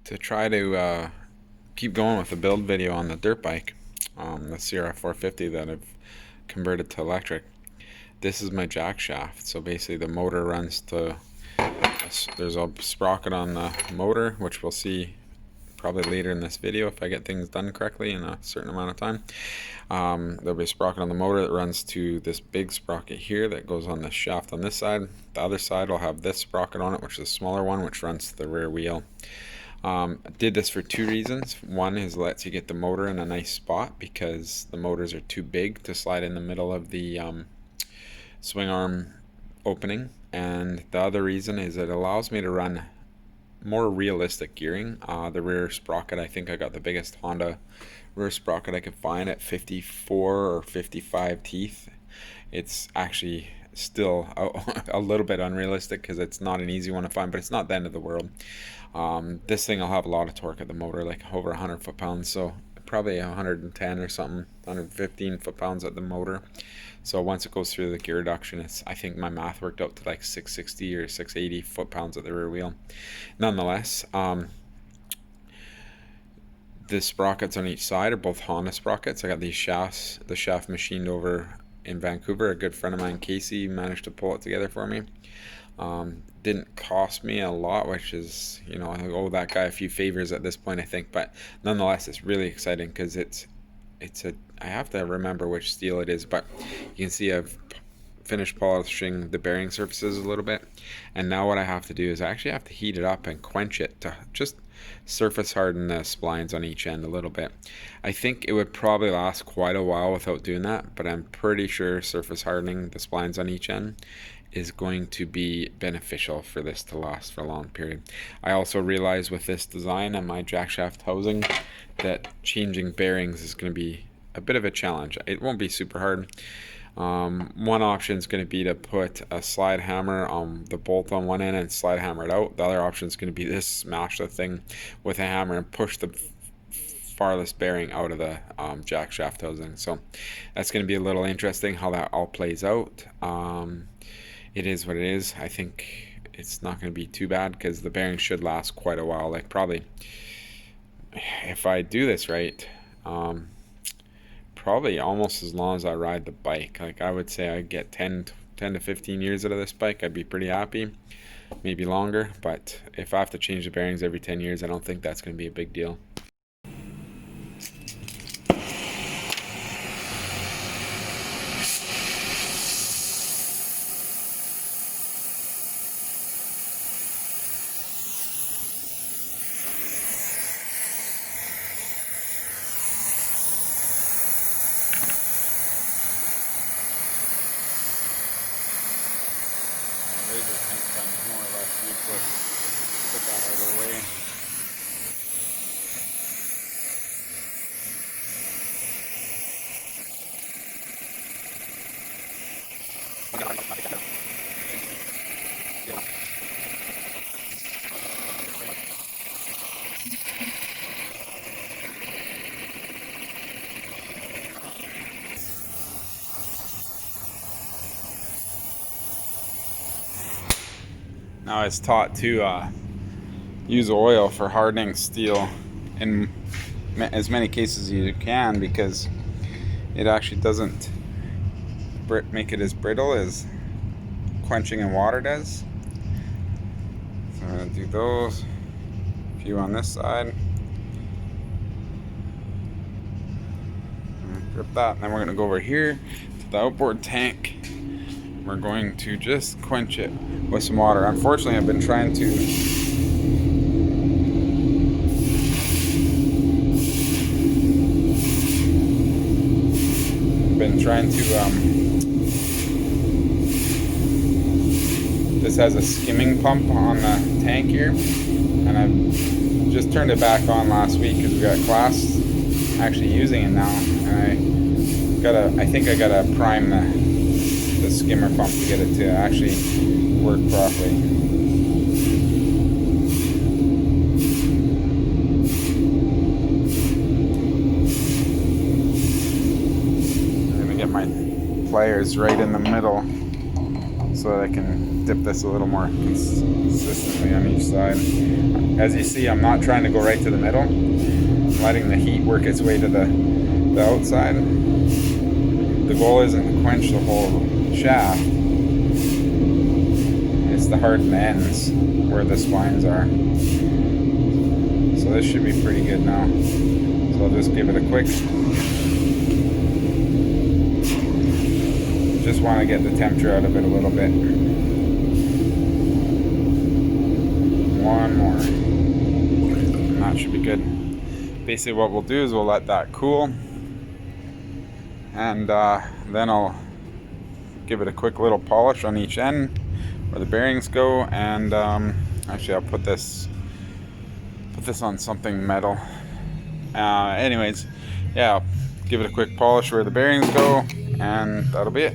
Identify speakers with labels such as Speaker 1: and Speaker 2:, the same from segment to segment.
Speaker 1: to try to keep going with the build video on the dirt bike, the CRF 450 that I've converted to electric. This is my jack shaft. So basically the motor runs to, there's a sprocket on the motor, which we'll see probably later in this video if I get things done correctly in a certain amount of time. There'll be a sprocket on the motor that runs to this big sprocket here that goes on the shaft on this side. The other side will have this sprocket on it, which is a smaller one, which runs to the rear wheel. I did this for two reasons. One is it lets you get the motor in a nice spot because the motors are too big to slide in the middle of the swing arm opening, and the other reason is it allows me to run more realistic gearing. The rear sprocket, I think I got the biggest Honda rear sprocket I could find at 54 or 55 teeth. It's actually still a little bit unrealistic because it's not an easy one to find, but it's not the end of the world. This thing will have a lot of torque at the motor, like over 100 foot-pounds, so probably 110 or something, 115 foot-pounds at the motor. So once it goes through the gear reduction, I think my math worked out to like 660 or 680 foot-pounds at the rear wheel. Nonetheless, the sprockets on each side are both Honda sprockets. I got these shafts, the shaft machined over in Vancouver. A good friend of mine, Casey, managed to pull it together for me. Didn't cost me a lot, which is, I owe that guy a few favors at this point, I think. But nonetheless, it's really exciting because I have to remember which steel it is, but you can see I've finished polishing the bearing surfaces a little bit, and now what I have to do is I actually have to heat it up and quench it to just surface harden the splines on each end a little bit. I think it would probably last quite a while without doing that, but I'm pretty sure surface hardening the splines on each end is going to be beneficial for this to last for a long period. I also realize with this design and my jack shaft housing that changing bearings is going to be a bit of a challenge. It won't be super hard. One option is going to be to put a slide hammer on the bolt on one end and slide hammer it out. The other option is going to be to smash the thing with a hammer and push the farthest bearing out of the jack shaft housing. So that's going to be a little interesting how that all plays out. It is what it is. I think it's not going to be too bad because the bearings should last quite a while. Like probably, if I do this right, probably almost as long as I ride the bike. Like I would say I'd get 10 to 15 years out of this bike. I'd be pretty happy, maybe longer, but if I have to change the bearings every 10 years, I don't think that's going to be a big deal. Laser tank gun is more or less useless. Put that out of the way. Now it's taught to use oil for hardening steel in as many cases as you can because it actually doesn't make it as brittle as quenching in water does. So I'm going to do those, a few on this side. Grip that, and then we're going to go over here to the outboard tank. We're going to just quench it with some water. Unfortunately, I've been trying to this has a skimming pump on the tank here, and I've just turned it back on last week because we got class actually using it now, and I think I gotta prime the skimmer pump to get it to actually work properly. I'm gonna get my pliers right in the middle so that I can dip this a little more consistently on each side. As you see, I'm not trying to go right to the middle. I'm letting the heat work its way to the outside. The goal isn't to quench the whole shaft. It's the hardened ends where the spines are. So this should be pretty good now. So I'll just give it a quick. Just want to get the temperature out of it a little bit. One more. And that should be good. Basically what we'll do is we'll let that cool. And then I'll give it a quick little polish on each end where the bearings go. And actually I'll put this on something metal. Anyways, yeah, I'll give it a quick polish where the bearings go, and that'll be it.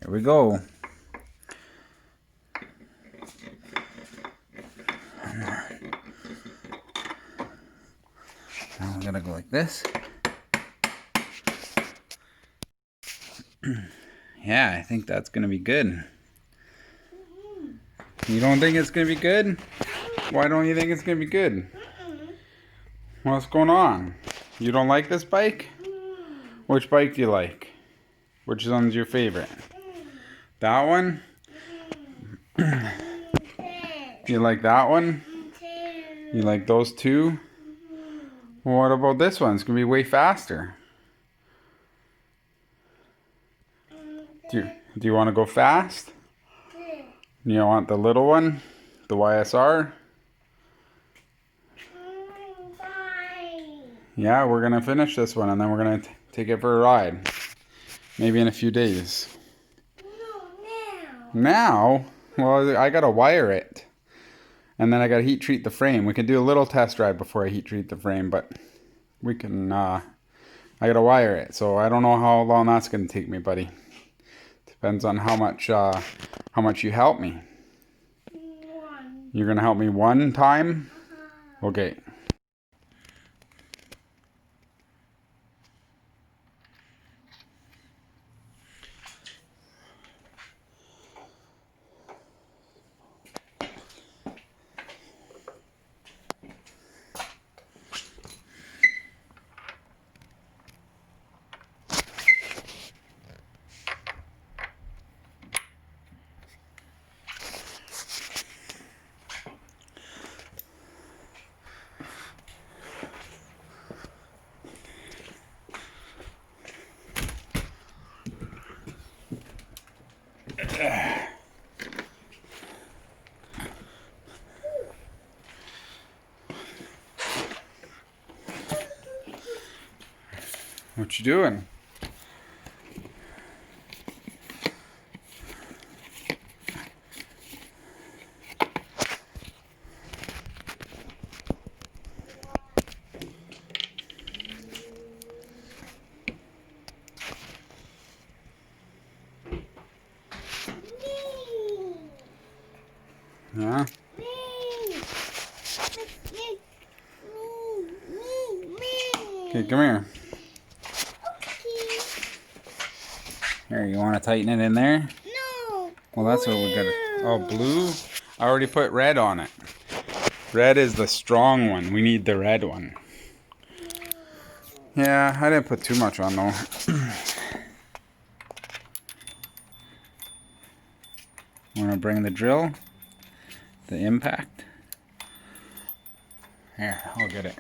Speaker 1: Here we go. Now I'm gonna go like this. Yeah, I think that's gonna be good. You don't think it's gonna be good? Why don't you think it's gonna be good? What's going on? You don't like this bike? Which bike do you like? Which one's your favorite? That one? You like that one? You like those two? Well, what about this one? It's gonna be way faster. Do you want to go fast? You want the little one? The YSR? Yeah, we're gonna finish this one and then we're gonna take it for a ride. Maybe in a few days. Now? Well, I gotta wire it. And then I gotta heat treat the frame. We can do a little test ride before I heat treat the frame, but we can, I gotta wire it. So I don't know how long that's gonna take me, buddy. Depends on how much you help me. You're gonna help me one time? Okay. What you doing? Yeah? Okay, come here. Here, you want to tighten it in there?
Speaker 2: No.
Speaker 1: Well, that's what we got. Oh, blue? I already put red on it. Red is the strong one. We need the red one. Yeah, I didn't put too much on though. Want to bring the drill? The impact? Here, I'll get it.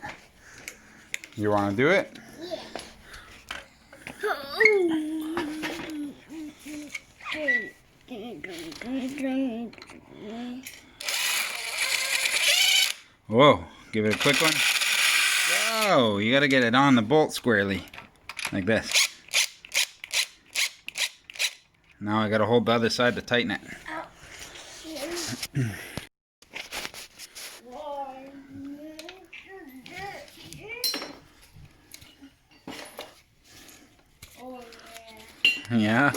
Speaker 1: You want to do it?
Speaker 2: Yeah.
Speaker 1: Whoa, give it a quick one.
Speaker 2: Oh, you gotta get it on the bolt squarely. Like this. Now I gotta hold the other side to tighten it. Yeah.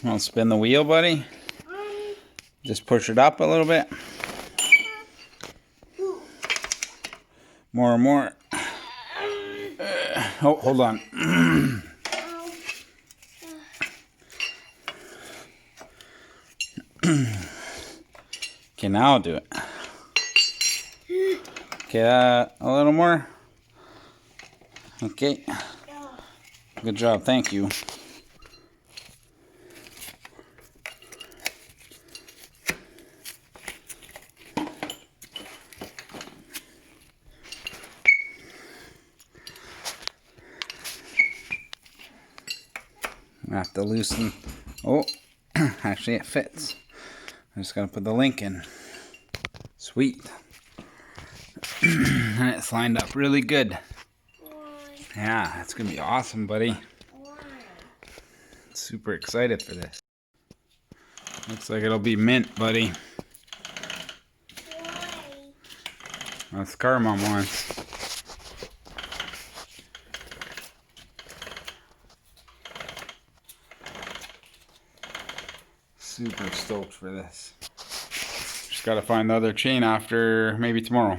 Speaker 2: Want to spin the wheel, buddy? Just push it up a little bit. More and more. Oh, hold on. Okay, now I'll do it. Okay, a little more. Okay. Good job, thank you. I have to loosen. Oh, actually it fits. I just gotta put the link in. Sweet. And it's lined up really good. Yeah, it's gonna be awesome, buddy. Super excited for this. Looks like it'll be mint, buddy. That's car mom wants. Super stoked for this. Just gotta find the other chain after maybe tomorrow.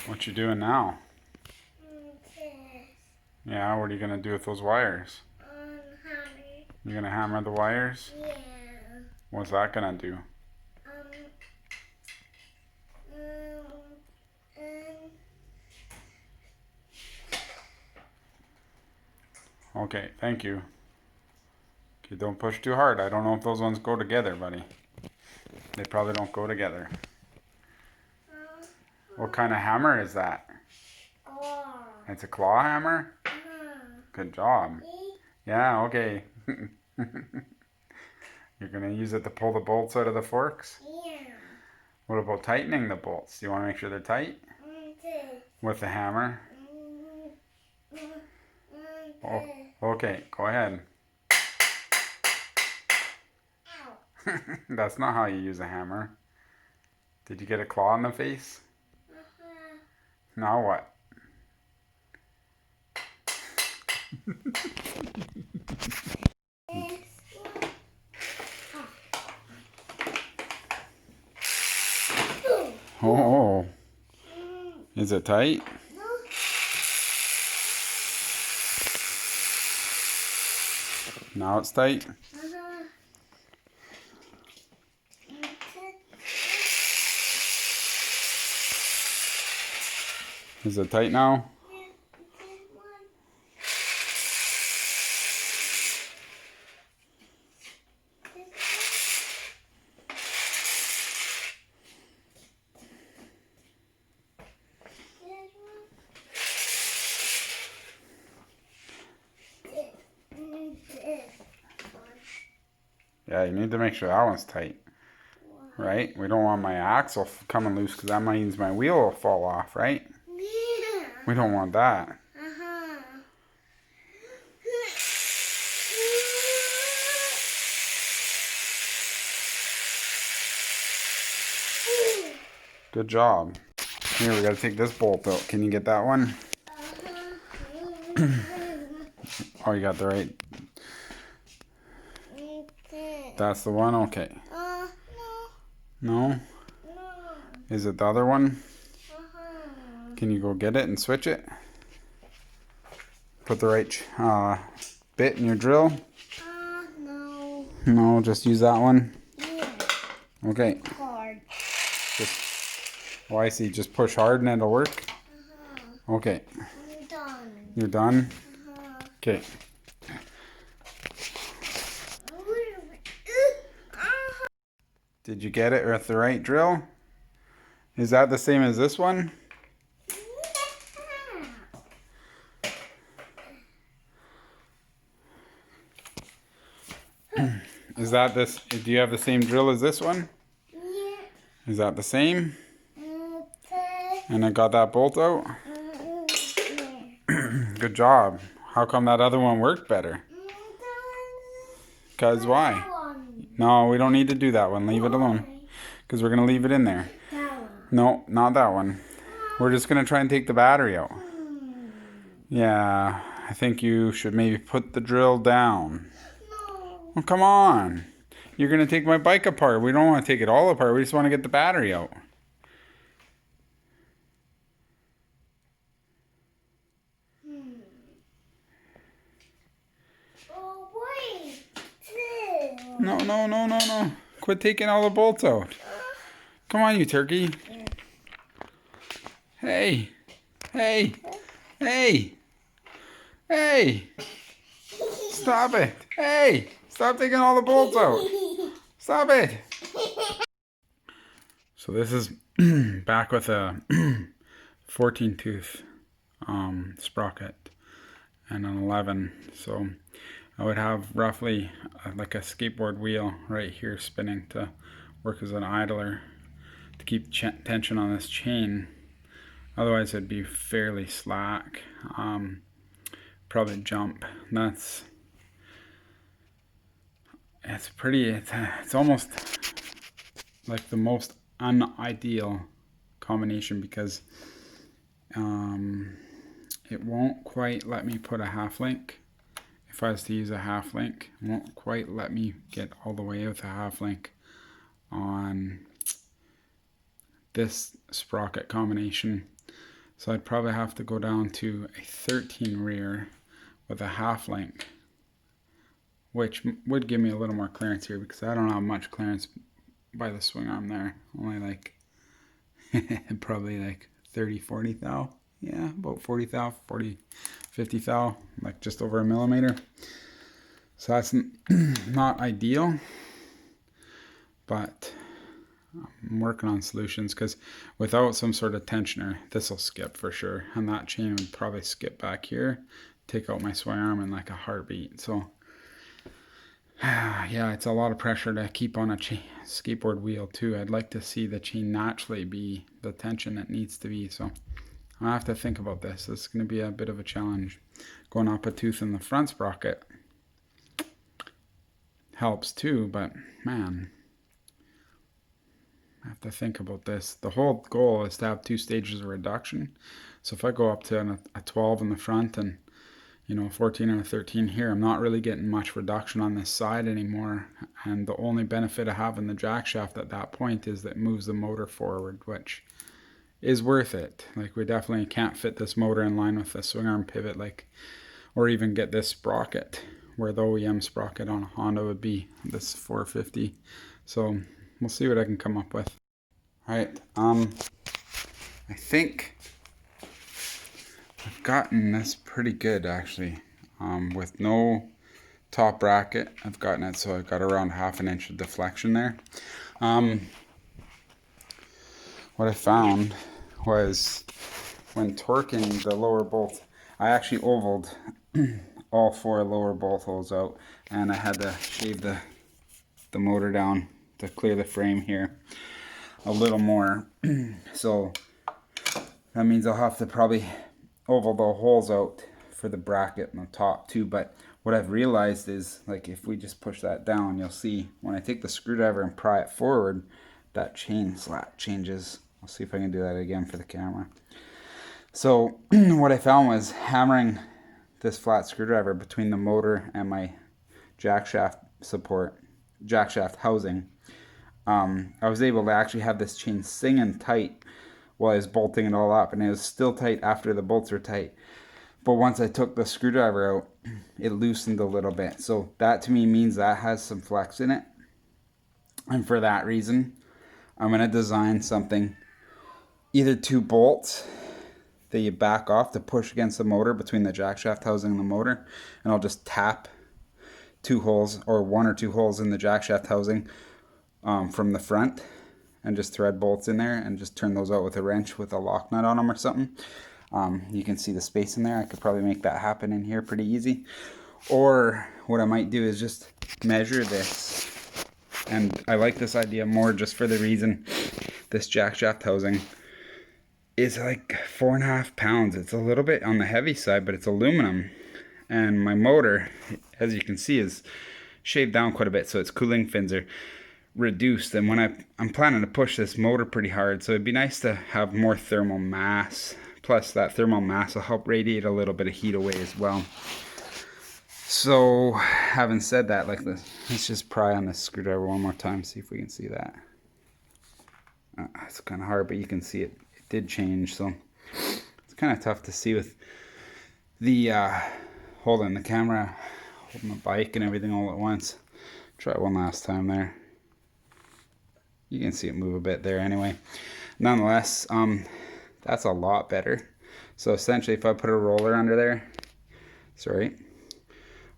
Speaker 2: What you doing now? Yeah, what are you gonna do with those wires?
Speaker 3: Hammer.
Speaker 2: You're gonna hammer the wires?
Speaker 3: Yeah.
Speaker 2: What's that gonna do? Okay, thank you. Okay, don't push too hard. I don't know if those ones go together, buddy. They probably don't go together. What kind of hammer is that?
Speaker 3: Claw.
Speaker 2: It's a claw hammer? Good job. Yeah, okay. You're gonna use it to pull the bolts out of the forks?
Speaker 3: Yeah.
Speaker 2: What about tightening the bolts? Do you want to make sure they're tight? With the hammer? Oh, okay, go ahead.
Speaker 3: Ow.
Speaker 2: That's not how you use a hammer. Did you get a claw in the face? Now what? Oh, is it tight? Now it's tight? Is it tight now? Yeah, you need to make sure that one's tight. Right? We don't want my axle coming loose because that means my wheel will fall off, right?
Speaker 3: Yeah.
Speaker 2: We don't want that. Good job. Here, we gotta take this bolt out. Can you get that one? Oh, you got the right. That's the one? Okay.
Speaker 3: No.
Speaker 2: No?
Speaker 3: No.
Speaker 2: Is it the other one? Can you go get it and switch it? Put the right bit in your drill?
Speaker 3: No.
Speaker 2: No, just use that one.
Speaker 3: Yeah.
Speaker 2: Okay.
Speaker 3: Hard.
Speaker 2: Just, oh, I see. Just push hard and it'll work. Okay.
Speaker 3: I'm done.
Speaker 2: You're done? Okay. Did you get it with the right drill? Is that the same as this one? Is that this? Do you have the same drill as this one?
Speaker 3: Yeah.
Speaker 2: Is that the same?
Speaker 3: Okay.
Speaker 2: And I got that bolt out?
Speaker 3: Yeah.
Speaker 2: Good job. How come that other one worked better? Because why?
Speaker 3: That one.
Speaker 2: No, we don't need to do that one. Leave it alone. Because we're going to leave it in there.
Speaker 3: That one.
Speaker 2: No, not that one. We're just going to try and take the battery out. Yeah, I think you should maybe put the drill down.
Speaker 3: No.
Speaker 2: Oh, come on. You're going to take my bike apart. We don't want to take it all apart. We just want to get the battery out.
Speaker 3: Oh, wait. This.
Speaker 2: No, no, no, no, no. Quit taking all the bolts out. Come on, you turkey. Hey. Hey. Hey. Hey. Stop it. Hey. Stop taking all the bolts out. Stop it. So this is back with a 14 tooth sprocket and an 11. So I would have roughly like a skateboard wheel right here spinning to work as an idler to keep tension on this chain. Otherwise it'd be fairly slack. Probably jump. It's almost like the most unideal combination because it won't quite let me put a half link. If I was to use a half link, it won't quite let me get all the way with a half link on this sprocket combination. So I'd probably have to go down to a 13 rear with a half link, which would give me a little more clearance here because I don't have much clearance by the swing arm there. Only like probably like 30, 40 thou. Yeah, about 40 thou, 40, 50 thou, like just over a millimeter. So that's not ideal, but I'm working on solutions because without some sort of tensioner, this will skip for sure. And that chain would probably skip back here, take out my swing arm in like a heartbeat. So yeah, it's a lot of pressure to keep on a skateboard wheel too. I'd like to see the chain naturally be the tension it needs to be. So I have to think about this. This is going to be a bit of a challenge. Going up a tooth in the front sprocket helps too, but man, I have to think about this. The whole goal is to have 2 stages of reduction. So if I go up to a 12 in the front and 14 and a 13 here, I'm not really getting much reduction on this side anymore. And the only benefit of having the jack shaft at that point is that it moves the motor forward, which is worth it. Like, we definitely can't fit this motor in line with the swing arm pivot, or even get this sprocket where the OEM sprocket on a Honda would be this 450. So we'll see what I can come up with. All right, I think I've gotten this pretty good actually. With no top bracket, I've gotten it so I've got around 1/2 inch of deflection there. What I found was when torquing the lower bolt, I actually ovaled all 4 lower bolt holes out, and I had to shave the motor down to clear the frame here a little more. So that means I'll have to probably oval the holes out for the bracket on the top too. But what I've realized is, like, if we just push that down, you'll see when I take the screwdriver and pry it forward, that chain slat changes. I'll see if I can do that again for the camera. So what I found was hammering this flat screwdriver between the motor and my jack shaft housing. I was able to actually have this chain singing tight while I was bolting it all up, and it was still tight after the bolts were tight. But once I took the screwdriver out, it loosened a little bit. So that to me means that has some flex in it. And for that reason, I'm going to design something, either 2 bolts that you back off to push against the motor between the jack shaft housing and the motor, and I'll just tap 2 holes or 1 or 2 holes in the jack shaft housing from the front, and just thread bolts in there and just turn those out with a wrench with a lock nut on them or something. You can see the space in there. I could probably make that happen in here pretty easy. Or what I might do is just measure this. And I like this idea more just for the reason this jack shaft housing is like 4.5 pounds. It's a little bit on the heavy side, but it's aluminum. And my motor, as you can see, is shaved down quite a bit, so its cooling fins are reduced. And when I'm planning to push this motor pretty hard, so it'd be nice to have more thermal mass. Plus that thermal mass will help radiate a little bit of heat away as well. So having said that, like this, let's just pry on this screwdriver one more time, see if we can see that. It's kind of hard, but you can see it did change, so it's kind of tough to see with the holding the camera, holding the bike and everything all at once. Try it one last time there. You can see it move a bit there anyway. Nonetheless, that's a lot better. So essentially, if I put a roller under there, sorry,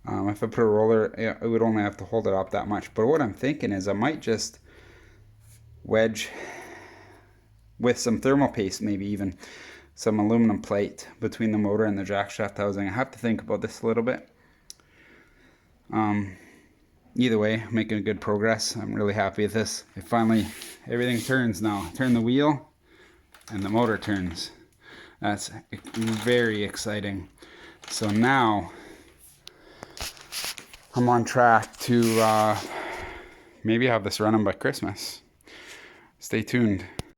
Speaker 2: if I put a roller, it would only have to hold it up that much. But what I'm thinking is I might just wedge with some thermal paste, maybe even some aluminum plate between the motor and the jack shaft housing. I have to think about this a little bit. Either way, making good progress. I'm really happy with this. It finally, everything turns now. Turn the wheel and the motor turns. That's very exciting. So now I'm on track to maybe have this running by Christmas. Stay tuned.